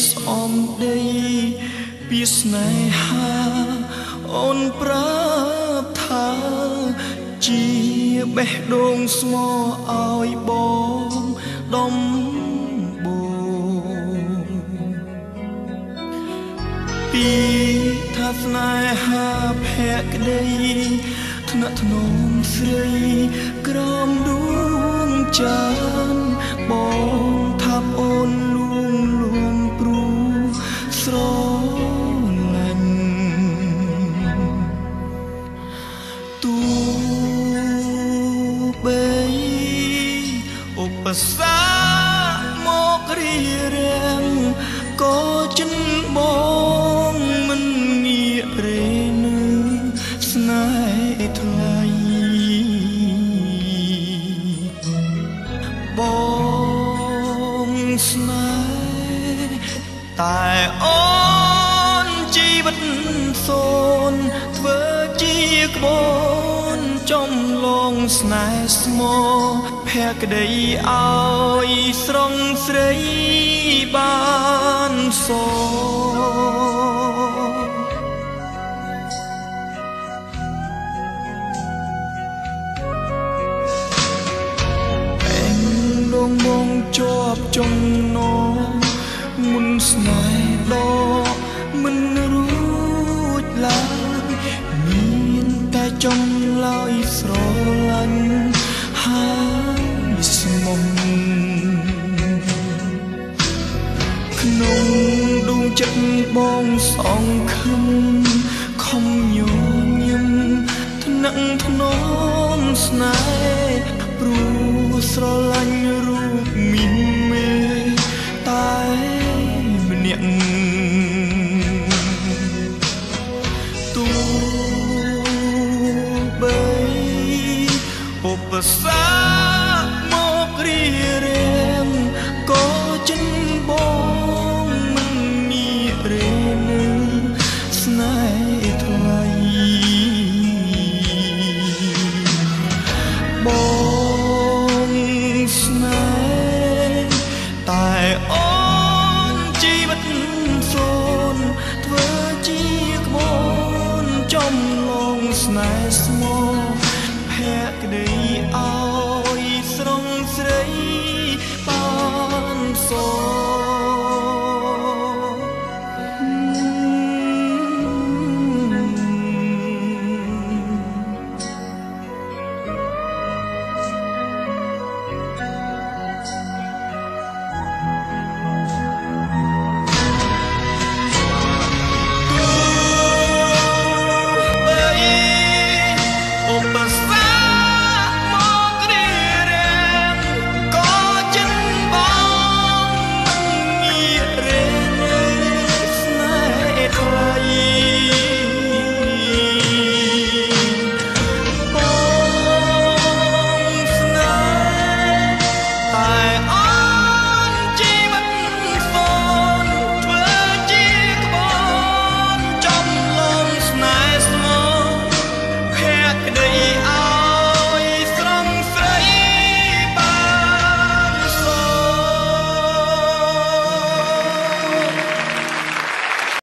សំដីពីស្នេហាអូនប្រាប់ថាជាបេះដូងស្មោះឲ្យបងដំបូងពីថាស្នេហាភក្តីថ្នាក់ថ្នមស្រីក្រមដួងចានបងថាអូនលួងលំព្រួស្រឡាញ់ទូបីឧបសគ្គមករៀបរៀងក៏ចិនបងមិនងាករេនឹងស្នេហ៍ថ្លៃបងស្នេហ៍តែអូនជីវិតសូនធ្វើជាក្បូនចំលងស្នេហ៍ស្មោះភក្តីឲ្យស្រងស្រីបានសបងជាប់ចំណងមុនស្នេហ៍ដកមិនរួចឡើយមានតែចំឡើយស្រឡាញ់ហើយស្មោះក្នុងដួងចិត្តបងសង្ឃឹមខំញញឹមថ្នាក់ថ្នមស្នេហ៍ព្រោះស្រឡាញ់រូបមីមេតែម្នាក់ទូបីឧបសគ្គមករៀបរៀងក៏ចិនបងមិនងាករេនឹងស្នេហ៍ថ្លៃបងស្នេហ៍តែអូនជីវិតសូនធ្វើជាក្បូនចំលងស្នេហ៍ស្មោះភក្តី